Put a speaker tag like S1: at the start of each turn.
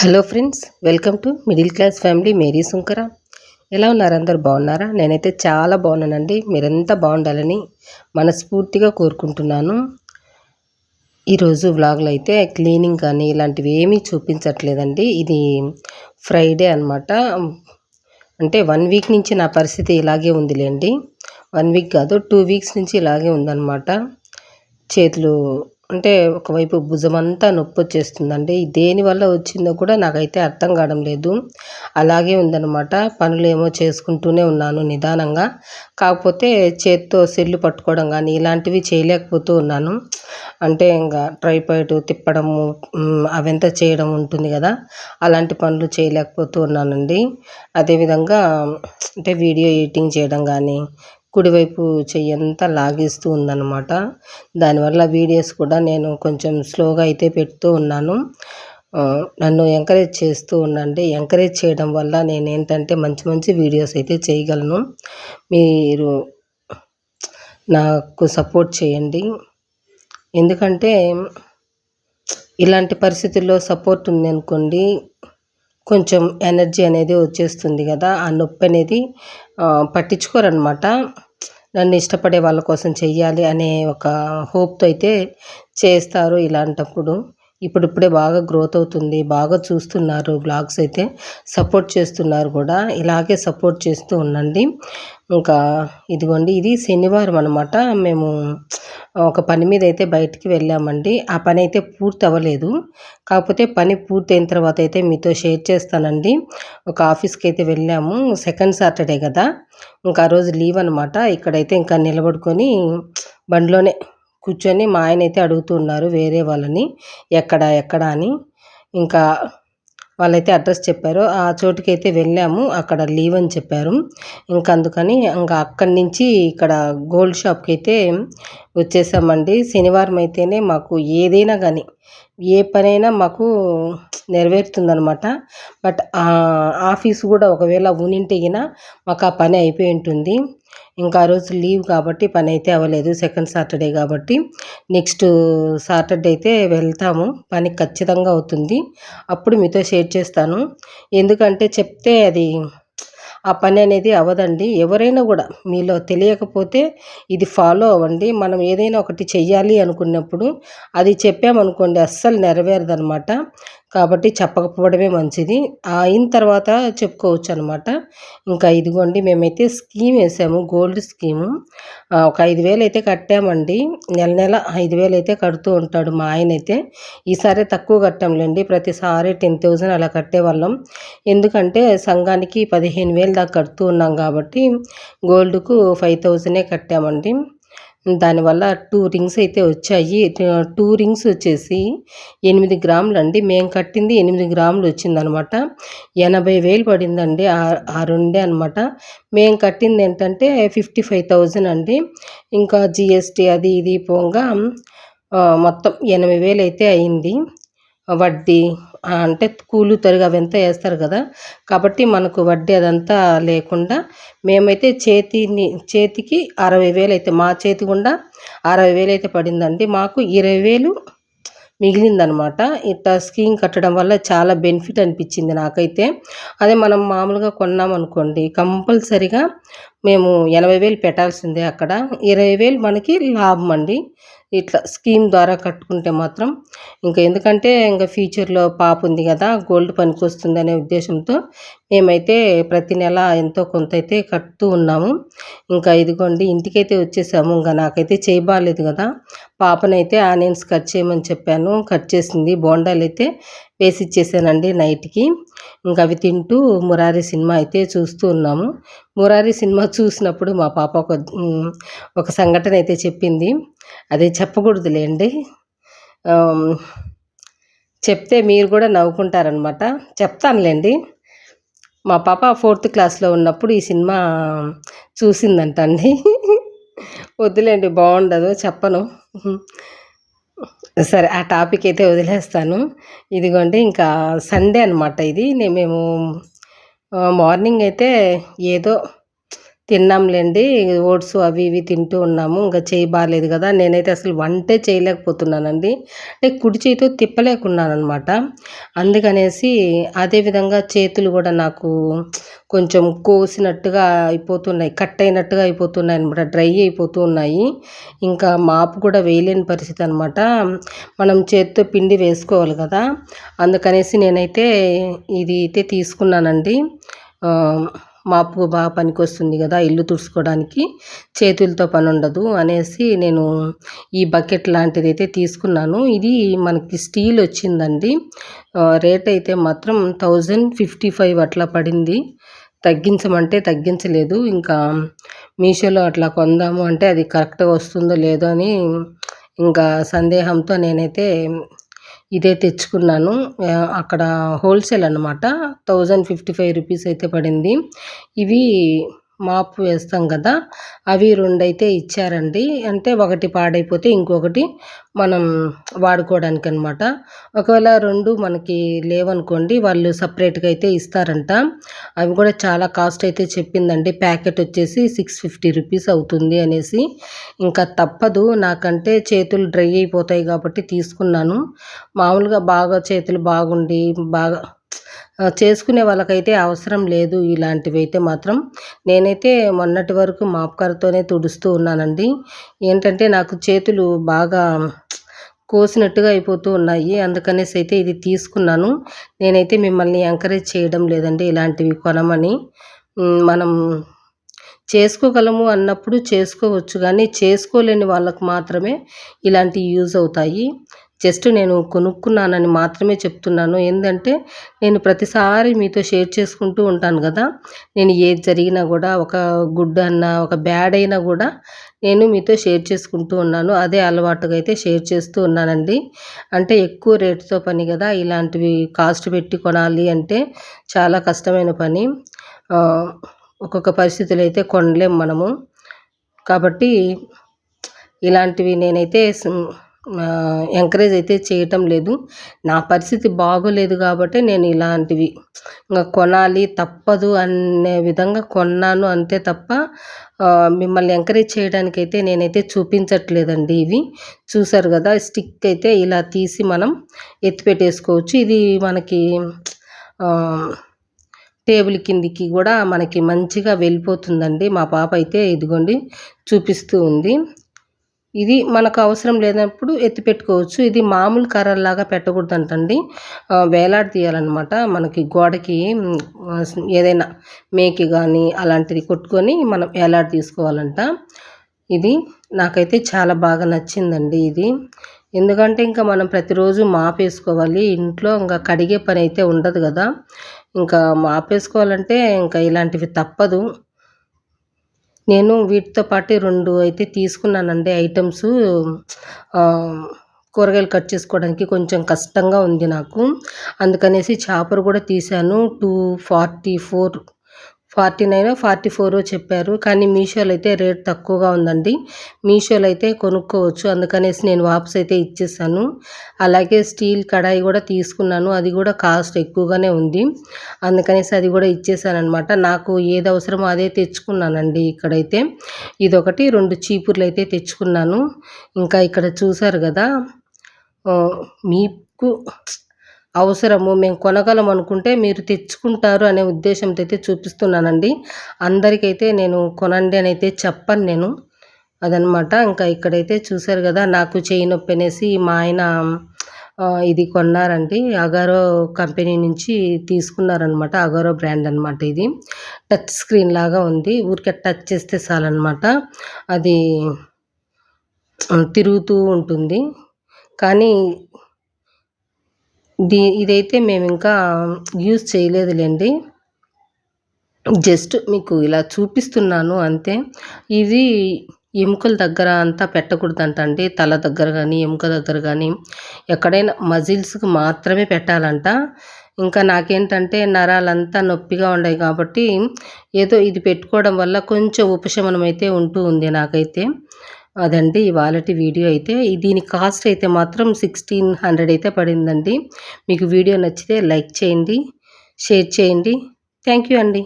S1: Hello friends, welcome to middle class family Mary Sunkara. ఎలా ఉన్నారు? అందరు బాగున్నారా? నేనైతే చాలా బాగున్నానండి. మీరంతా బాగుండాలని మనస్ఫూర్తిగా కోరుకుంటున్నాను. ఈరోజు వ్లాగ్లో అయితే క్లీనింగ్ కానీ ఇలాంటివి ఏమీ చూపించట్లేదండి. ఇది ఫ్రైడే అనమాట. అంటే 1 వీక్ నుంచి నా పరిస్థితి ఇలాగే ఉందిలేండి. 1 వీక్ కాదు, 2 వీక్స్ నుంచి ఇలాగే ఉందన్నమాట. చేతులు అంటే ఒకవైపు భుజమంతా నొప్పొచ్చేస్తుందండి. దేనివల్ల వచ్చిందో కూడా నాకైతే అర్థం కావడం లేదు. అలాగే ఉందన్నమాట. పనులేమో చేసుకుంటూనే ఉన్నాను నిదానంగా. కాకపోతే చేత్తో సెల్లు పట్టుకోవడం కానీ ఇలాంటివి చేయలేకపోతూ ఉన్నాను. అంటే ఇంకా ట్రైపాడ్ తిప్పడము అవంతా చేయడం ఉంటుంది కదా, అలాంటి పనులు చేయలేకపోతూ ఉన్నానండి. అదేవిధంగా అంటే వీడియో ఎడిటింగ్ చేయడం కానీ కుడివైపు చెయ్యంతా లాగేస్తూ ఉందన్నమాట. దానివల్ల వీడియోస్ కూడా నేను కొంచెం స్లోగా అయితే పెడుతూ ఉన్నాను. నన్ను ఎంకరేజ్ చేస్తూ ఉండండి. ఎంకరేజ్ చేయడం వల్ల నేనేంటంటే మంచి మంచి వీడియోస్ అయితే చేయగలను. మీరు నాకు సపోర్ట్ చేయండి. ఎందుకంటే ఇలాంటి పరిస్థితుల్లో సపోర్ట్ ఉందనుకోండి, కొంచెం ఎనర్జీ అనేది వచ్చేస్తుంది కదా. ఆ నొప్పి అనేది పట్టించుకోరనమాట. నన్ను ఇష్టపడే వాళ్ళ కోసం చెయ్యాలి అనే ఒక హోప్తో అయితే చేస్తారు ఇలాంటప్పుడు. ఇప్పుడిప్పుడే బాగా గ్రోత్ అవుతుంది, బాగా చూస్తున్నారు బ్లాగ్స్ అయితే, సపోర్ట్ చేస్తున్నారు కూడా. ఇలాగే సపోర్ట్ చేస్తూ ఉండండి. ఇంకా ఇదిగోండి, ఇది శనివారం అనమాట. మేము ఒక పని మీద అయితే బయటికి వెళ్ళామండి. ఆ పని అయితే పూర్తి అవ్వలేదు. కాకపోతే పని పూర్తయిన తర్వాత అయితే మీతో షేర్ చేస్తానండి. ఒక ఆఫీస్కి అయితే వెళ్ళాము. సెకండ్ సాటర్డే కదా, ఇంకా ఆ రోజు లీవ్ అనమాట. ఇక్కడైతే ఇంకా నిలబడుకొని బండిలోనే కూర్చొని మా ఆయన అయితే అడుగుతూ ఉన్నారు వేరే వాళ్ళని, ఎక్కడ ఎక్కడ అని. ఇంకా వాళ్ళైతే అడ్రస్ చెప్పారు. ఆ చోటుకైతే వెళ్ళాము. అక్కడ లీవ్ అని చెప్పారు. ఇంకా అందుకని ఇంకా అక్కడి నుంచి ఇక్కడ గోల్డ్ షాప్కి అయితే వచ్చేసామండి. శనివారం అయితేనే మాకు ఏదైనా కానీ ఏ పనైనా మాకు నెరవేరుతుందనమాట. బట్ ఆఫీసు కూడా ఒకవేళ ఉనింటే మాకు ఆ పని అయిపోయి ఉంటుంది. ఇంకా ఆ రోజు లీవ్ కాబట్టి పని అయితే అవ్వలేదు. సెకండ్ సాటర్డే కాబట్టి నెక్స్ట్ సాటర్డే అయితే వెళ్తాము. పని ఖచ్చితంగా అవుతుంది. అప్పుడు మీతో షేర్ చేస్తాను. ఎందుకంటే చెప్తే అది ఆ పని అనేది అవ్వదండి. ఎవరైనా కూడా మీలో తెలియకపోతే ఇది ఫాలో అవ్వండి. మనం ఏదైనా ఒకటి చెయ్యాలి అనుకున్నప్పుడు అది చెప్పామనుకోండి అస్సలు నెరవేరదనమాట. కాబట్టి చెప్పకపోవడమే మంచిది. అయిన తర్వాత చెప్పుకోవచ్చు అనమాట. ఇంకా ఇదిగోండి, మేమైతే స్కీమ్ వేసాము, గోల్డ్ స్కీము. ఒక 5,000 అయితే కట్టామండి. నెల నెల 5,000 అయితే కడుతూ ఉంటాడు మా ఆయన అయితే. ఈసారి తక్కువ కట్టాంలేండి. ప్రతిసారి 10,000 అలా కట్టేవాళ్ళం. ఎందుకంటే సంఘానికి 15,000 దాకా కడుతూ ఉన్నాం కాబట్టి గోల్డ్కు 5,000 కట్టామండి. దానివల్ల 2 రింగ్స్ అయితే వచ్చాయి. 2 రింగ్స్ వచ్చేసి 8 గ్రాములు అండి. మేము కట్టింది 8 గ్రాములు వచ్చిందనమాట. 80,000 పడిందండి ఆ రెండే అనమాట. మేము కట్టింది ఏంటంటే 55,000 అండి. ఇంకా జిఎస్టీ అది ఇది పోగా మొత్తం 80,000 అయితే అయింది. వడ్డీ అంటే కూలు తరుగు అవంతా వేస్తారు కదా, కాబట్టి మనకు వడ్డీ అదంతా లేకుండా మేమైతే చేతికి 60,000 అయితే మా చేతి గుండా 60,000 అయితే పడిందండి. మాకు 20,000 మిగిలిందనమాట. ఇట్లా స్కీమ్ కట్టడం వల్ల చాలా బెనిఫిట్ అనిపించింది నాకైతే. అదే మనం మామూలుగా కొన్నామనుకోండి కంపల్సరిగా మేము 80,000 పెట్టాల్సిందే. అక్కడ 20,000 మనకి లాభం అండి. ఇట్లా స్కీమ్ ద్వారా కట్టుకుంటే మాత్రం. ఇంకా ఎందుకంటే ఇంకా ఫ్యూచర్లో పాప ఉంది కదా, గోల్డ్ పనికొస్తుంది అనే ఉద్దేశంతో మేమైతే ప్రతి నెల ఎంతో కొంత అయితే కడుతూ ఉన్నాము. ఇంకా ఇదిగోండి, ఇంటికైతే వచ్చేసాము. ఇంకా నాకైతే చేయబాలేదు కదా, పాపనైతే ఆనియన్స్ కట్ చేయమని చెప్పాను, కట్ చేసింది. బోండాలు అయితే వేసి ఇచ్చేసానండి నైట్కి. ఇంకా అవి తింటూ మురారి సినిమా అయితే చూస్తూ ఉన్నాము. మురారి సినిమా చూసినప్పుడు మా పాప ఒక సంఘటన అయితే చెప్పింది. అది చెప్పకూడదులేండి, చెప్తే మీరు కూడా నవ్వుకుంటారనమాట. చెప్తానులేండి. మా పాప 4th క్లాస్లో ఉన్నప్పుడు ఈ సినిమా చూసిందంట అండి. వద్దులేండి, బాగుండదు, చెప్పను. సరే, ఆ టాపిక్ అయితే వదిలేస్తాను. ఇదిగోండి, ఇంకా సండే అనమాట ఇది. మేము మార్నింగ్ అయితే ఏదో తిన్నాంలేండి. ఓట్స్ అవి ఇవి తింటూ ఉన్నాము. ఇంక చెయ్యి బాలేదు గదా! నేనైతే అసలు వంటే చేయలేకపోతున్నానండి. అంటే కుడి చేయితో తిప్పలేకున్నాననమాట. అందుకనేసి అదే విధంగా చేతులు గూడా నాకు కొంచెం కోసినట్టుగా అయిపోతున్నాయి. కట్ అయినట్టుగా అయిపోతున్నాయనమాట. డ్రై అయిపోతూ ఉన్నాయి. ఇంకా మాపు కూడా వేయలేని పరిస్థితి అనమాట. మనం చేత్తో పిండి వేసుకోవాలి గదా! అందుకనేసి నేనైతే ఇది అయితే తీసుకున్నానండి. మాపు బాగా పనికొస్తుంది గదా! ఇల్లు తుడుచుకోవడానికి. చేతులతో పనుండదు అనేసి నేను ఈ బకెట్ లాంటిదైతే తీసుకున్నాను. ఇది మనకి స్టీల్ వచ్చిందండి. రేట్ అయితే మాత్రం 1055 అట్లా పడింది. తగ్గించమంటే తగ్గించలేదు. ఇంకా మీషోలో అట్లా కొందాము అంటే అది కరెక్ట్‌గా వస్తుందో లేదో అని ఇంకా సందేహంతో నేనైతే ఇదే తెచ్చుకున్నాను. అక్కడ హోల్‌సేల్ అనమాట. 1055 రూపీస్ అయితే పడింది. ఇవి మాపు వేస్తాం కదా! అవి 2 అయితే ఇచ్చారండి. అంటే ఒకటి పాడైపోతే ఇంకొకటి మనం వాడుకోవడానికనమాట. ఒకవేళ 2 మనకి లేవనుకోండి వాళ్ళు సెపరేట్‌గా అయితే ఇస్తారంట. అవి కూడా చాలా కాస్ట్ అయితే చెప్పిందండి. ప్యాకెట్ వచ్చేసి 650 రూపీస్ అవుతుంది అనేసి. ఇంకా తప్పదు నాకంటే చేతులు డ్రై అయిపోతాయి కాబట్టి తీసుకున్నాను. మామూలుగా బాగా చేతులు బాగుండి బాగా చేసుకునే వాళ్ళకైతే అవసరం లేదు ఇలాంటివైతే మాత్రం. నేనైతే మొన్నటి వరకు మాప్‌కర్రతోనే తుడుస్తూ ఉన్నానండి. ఏంటంటే నాకు చేతులు బాగా కోసినట్టుగా అయిపోతూ ఉన్నాయి. అందుకనేసి అయితే ఇది తీసుకున్నాను. నేనైతే మిమ్మల్ని ఎంకరేజ్ చేయడం లేదండి ఇలాంటివి కొనమని. మనం చేసుకోగలము అన్నప్పుడు చేసుకోవచ్చు గానీ, చేసుకోలేని వాళ్ళకు మాత్రమే ఇలాంటివి యూజ్ అవుతాయి. జస్ట్ నేను కొనుక్కున్నానని మాత్రమే చెప్తున్నాను. ఏందంటే నేను ప్రతిసారి మీతో షేర్ చేసుకుంటూ ఉంటాను గదా! నేను ఏది జరిగినా గూడా ఒక గుడ్ అన్నా, ఒక బ్యాడ్ అయినా గూడా నేను మీతో షేర్ చేసుకుంటూ ఉన్నాను. అదే అలవాటుగా అయితే షేర్ చేస్తూ ఉన్నానండి. అంటే ఎక్కువ రేట్‌తో పని గదా! ఇలాంటివి కాస్ట్ పెట్టి కొనాలి అంటే చాలా కష్టమైన పని. ఆహ్, ఒక్కొక్క పరిస్థితులో అయితే కొనలేం మనము. కాబట్టి ఇలాంటివి నేనైతే ఎంకరేజ్ అయితే చేయటం లేదు. నా పరిస్థితి బాగోలేదు గాబట్టే నేను ఇలాంటివి కొనాలి తప్పదు అనే విధంగా కొన్నాను అంతే తప్ప మిమ్మల్ని ఎంకరేజ్ చేయడానికైతే నేనైతే చూపించట్లేదండి ఇవి. చూసారు గదా! స్టిక్ అయితే ఇలా తీసి మనం ఎత్తిపెట్టేసుకోవచ్చు. ఇది మనకి ఆహ్, టేబుల్ కిందికి గూడా మనకి మంచిగా వెళ్ళిపోతుందండి. మా పాప అయితే ఇదిగోండి చూపిస్తూ ఉంది. ఇది మనకు అవసరం లేనప్పుడు ఎత్తిపెట్టుకోవచ్చు. ఇది మామూలు కర్రల్లాగా పెట్టకూడదంటండి. వేలాడదీయాలనమాట. మనకి గోడకి ఏదైనా మేకి గానీ అలాంటిది కొట్టుకొని మనం వేలాడదీసుకోవాలంట. ఇది నాకైతే చాలా బాగా నచ్చిందండి ఇది. ఎందుకంటే ఇంకా మనం ప్రతిరోజు మాపేసుకోవాలి. ఇంట్లో ఇంక కడిగే పనైతే ఉండదు గదా! ఇంకా మాపేసుకోవాలంటే ఇంకా ఇలాంటివి తప్పదు. నేను వీటితో పాటు 2 అయితే తీసుకున్నానండి ఐటెమ్సు. కూరగాయలు కట్ చేసుకోవడానికి కొంచెం కష్టంగా ఉంది నాకు. అందుకనేసి చాపర్ కూడా తీశాను. 244 49 44 చెప్పారు. కానీ మీషోలో అయితే రేట్ తక్కువగా ఉందండి. మీషోలో అయితే కొనుక్కోవచ్చు. అందుకనేసి నేను వాపస్ అయితే ఇచ్చేసాను. అలాగే స్టీల్ కడాయి కూడా తీసుకున్నాను. అది కూడా కాస్ట్ ఎక్కువగానే ఉంది. అందుకనేసి అది కూడా ఇచ్చేసాననమాట. నాకు ఏది అవసరమో అదే తెచ్చుకున్నానండి ఇక్కడైతే. ఇదొకటి 2 చీపుర్లు అయితే తెచ్చుకున్నాను. ఇంకా ఇక్కడ చూసారు కదా! మీకు అవసరము మేము కొనగలం అనుకుంటే మీరు తెచ్చుకుంటారు అనే ఉద్దేశంతో అయితే చూపిస్తున్నానండి. అందరికైతే నేను కొనండి అని అయితే చెప్పను నేను. అదనమాట. ఇంకా ఇక్కడైతే చూసారు కదా! నాకు చెయ్యి నొప్పి అనేసి మా ఆయన ఇది కొన్నారండి. అగారో కంపెనీ నుంచి తీసుకున్నారనమాట. అగారో బ్రాండ్ అనమాట ఇది. టచ్ స్క్రీన్ లాగా ఉంది. ఊరికే టచ్ చేస్తే చాలనమాట. అది తిరుగుతూ ఉంటుంది. కానీ ఇదైతే మేమింకా యూజ్ చేయలేదులెండి. జస్ట్ మీకు ఇలా చూపిస్తున్నాను అంతే. ఇది ఎముకల దగ్గర అంతా పెట్టకూడదంటండి. తల దగ్గర గానీ, ఎముక దగ్గర గానీ, ఎక్కడైనా మజిల్స్‌కి మాత్రమే పెట్టాలంట. ఇంకా నాకేంటంటే నరాలంతా నొప్పిగా ఉండేయి కాబట్టి, ఏదో ఇది పెట్టుకోవడం వల్ల కొంచెం ఉపశమనం అయితే ఉంటూ ఉంది నాకైతే. అదండి ఇవాళటి వీడియో అయితే. దీని కాస్ట్ అయితే మాత్రం 1600 అయితే పడిందండి. మీకు వీడియో నచ్చితే లైక్ చేయండి, షేర్ చేయండి. థ్యాంక్ యూ అండి.